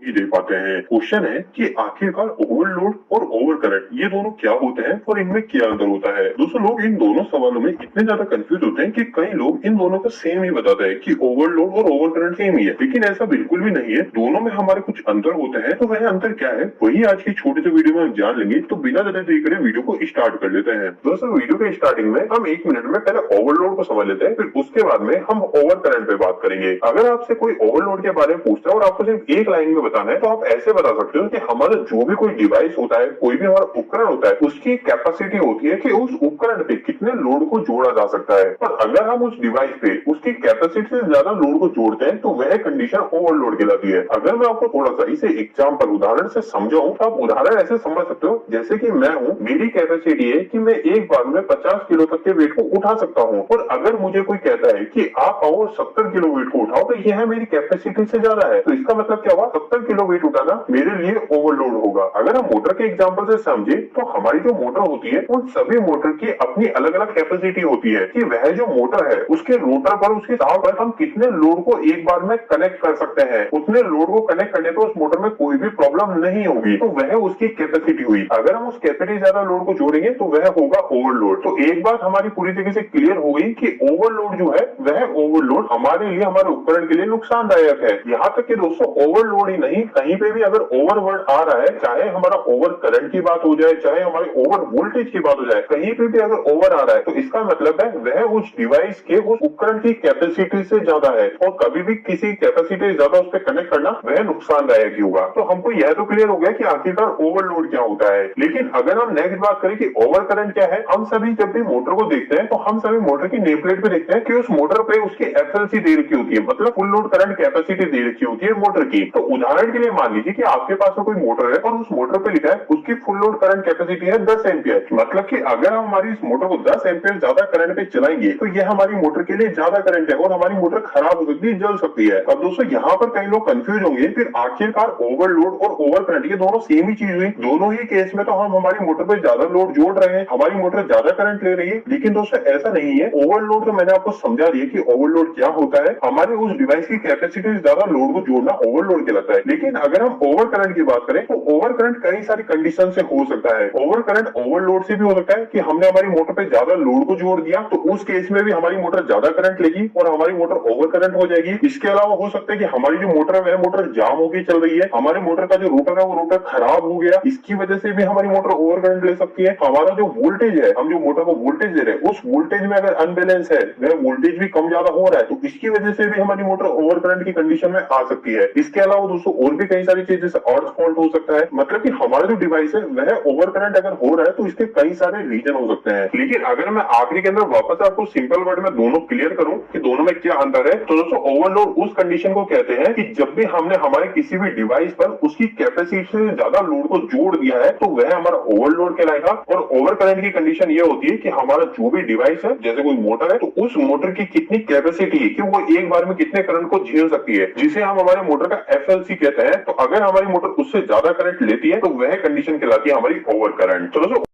ही दे पाते हैं। क्वेश्चन है कि आखिरकार ओवरलोड और ओवर करंट ये दोनों क्या होते हैं और इनमें क्या अंतर होता है। दोस्तों लोग इन दोनों सवालों में इतने ज्यादा कंफ्यूज होते हैं कि कई लोग इन दोनों को सेम ही बताते हैं कि ओवरलोड और ओवर करंट सेम ही है, लेकिन ऐसा बिल्कुल भी नहीं है। दोनों में हमारे कुछ अंतर होते हैं, तो वह अंतर क्या है वही आज की छोटे से वीडियो में हम जान लेंगे। तो बिना ज्यादा देरी करे वीडियो को स्टार्ट कर लेते हैं। दोस्तों वीडियो के स्टार्टिंग में हम 1 मिनट में पहले ओवरलोड को समझ लेते हैं, फिर उसके बाद में हम ओवर करंट पे बात करेंगे। अगर आपसे कोई ओवरलोड के बारे में पूछता है और आपको सिर्फ एक लाइन में बताना है, तो आप ऐसे बता सकते हो कि हमारा जो भी कोई डिवाइस होता है, कोई भी हमारा उपकरण होता है, उसकी कैपेसिटी होती है कि उस उपकरण पे कितने लोड को जोड़ा जा सकता है। और अगर हम उस डिवाइस पे उसकी कैपेसिटी से ज्यादा लोड को जोड़ते हैं तो वह कंडीशन ओवरलोड कहलाती है। अगर मैं आपको थोड़ा सा इसे एग्जांपल उदाहरण से समझाऊं, तो आप उदाहरण ऐसे समझ सकते हो जैसे कि मैं हूं, मेरी कैपेसिटी है कि मैं एक बार में 50 किलो तक के वेट को उठा सकता हूं, और अगर मुझे कोई कहता है कि आप आओ 70 किलो वेट को उठाओ, तो यह मेरी कैपेसिटी से ज्यादा है। तो इसका मतलब क्या हुआ, 70 किलो वेट उठाना मेरे लिए ओवरलोड होगा। अगर हम मोटर के एग्जांपल से समझे, तो हमारी जो मोटर होती है उन सभी मोटर की अपनी अलग अलग कैपेसिटी होती है कि वह जो मोटर है उसके रोटर पर, उसके तार पर हम कितने लोड को एक बार में कनेक्ट कर सकते हैं। उतने लोड को कनेक्ट करने पर उस मोटर में कोई भी प्रॉब्लम नहीं होगी, तो वह उसकी कैपेसिटी हुई। अगर हम उस कैपेसिटी ज्यादा लोड को जोड़ेंगे तो वह होगा ओवरलोड। तो एक बात हमारी पूरी तरीके से क्लियर हो गई कि ओवरलोड जो है वह ओवरलोड हमारे लिए, हमारे उपकरण के लिए नुकसानदायक है। यहाँ तक कि दोस्तों ओवरलोड ही नहीं, कहीं पे भी अगर ओवर वर्ड आ रहा है, चाहे हमारा ओवर करंट की बात हो जाए, चाहे हमारे ओवर वोल्टेज की बात हो जाए, कहीं पे भी अगर ओवर आ रहा है तो इसका मतलब है वह उस डिवाइस के, उस उपकरण की कैपेसिटी से ज्यादा है, और कभी भी किसी कैपेसिटी से ज्यादा उस पर कनेक्ट करना वह नुकसानदायक ही होगा। तो हमको यह तो क्लियर हो गया कि आखिरकार ओवरलोड क्या होता है। लेकिन अगर हम नेक्स्ट बात करें कि ओवर करंट क्या है, हम सभी जब भी मोटर को देखते हैं तो हम सभी मोटर की नेम प्लेट पे देखते हैं कि उस मोटर पे उसकी एफएलसी दे रखी होती है, मतलब फुल लोड करंट कैपेसिटी दे रखी होती है मोटर की। तो उदाहरण के लिए मान लीजिए कि आपके पास में कोई मोटर है और उस मोटर पे लिखा है उसकी फुल लोड करंट कैपेसिटी है 10 एम्पियर। मतलब कि अगर हम हमारी इस मोटर को 10 एम्पियर ज्यादा करंट पे चलाएंगे तो यह हमारी मोटर के लिए ज्यादा करंट है और हमारी मोटर खराब हो सकती है, जल सकती है। अब दोस्तों यहाँ पर कई लोग कंफ्यूज होंगे, फिर आखिरकार ओवरलोड और ओवर करंट ये दोनों सेम ही चीज हुई। दोनों ही केस में तो हम हमारी मोटर पे ज्यादा लोड जोड़ रहे हैं, हमारी मोटर ज्यादा करंट ले रही है। लेकिन दोस्तों ऐसा नहीं है। ओवरलोड तो मैंने आपको समझा दिया कि ओवरलोड क्या होता है, हमारे उस डिवाइस की कैपेसिटी से ज्यादा लोड को जोड़ना ओवरलोड कहलाता है। लेकिन अगर हम ओवर करंट की बात करें तो ओवर करंट कई सारी कंडीशन से हो सकता है। ओवर करंट ओवरलोड से भी हो सकता है कि हमने हमारी मोटर पे ज्यादा लोड को जोड़ दिया, तो उस केस में भी हमारी मोटर ज्यादा करंट लेगी और हमारी मोटर ओवर करंट हो जाएगी। इसके अलावा हो सकता है कि हमारी जो मोटर है वह मोटर जाम होकर चल रही है, हमारे मोटर का जो रोटर है वो रोटर खराब हो गया, इसकी वजह से भी हमारी मोटर ओवर करंट ले सकती है। हमारा जो वोल्टेज है, हम जो मोटर को वोल्टेज दे रहे हैं, उस वोल्टेज में अगर अनबैलेंस है, वह वोल्टेज भी कम ज्यादा हो रहा है, तो इसकी वजह से भी हमारी मोटर ओवर करंट की कंडीशन में आ सकती है। इसके अलावा दोस्तों और भी कई सारी चीजें, जैसे अर्थ फॉल्ट हो सकता है। मतलब कि हमारा जो डिवाइस है वह ओवर करंट अगर हो रहा है तो इसके कई सारे रीजन हो सकते हैं। लेकिन अगर मैं आखिरी के अंदर वापस आपको सिंपल वर्ड में दोनों क्लियर करूं कि दोनों में क्या अंतर है, तो दोस्तों ओवरलोड उस कंडीशन को कहते हैं कि जब भी हमने हमारे किसी भी डिवाइस पर उसकी कैपेसिटी से ज्यादा लोड को जोड़ दिया है तो वह हमारा ओवरलोड कहलाएगा। और ओवर करंट की कंडीशन ये होती है कि हमारा जो भी डिवाइस है, जैसे कोई मोटर है, तो उस मोटर की कितनी कैपेसिटी है कि वो एक बार में कितने करंट को झेल सकती है, जिसे हम हमारे मोटर का एफएलसी कहते हैं। तो अगर हमारी मोटर उससे ज्यादा करंट लेती है तो वह कंडीशन कहलाती है हमारी ओवर करंट। तो दोस्तों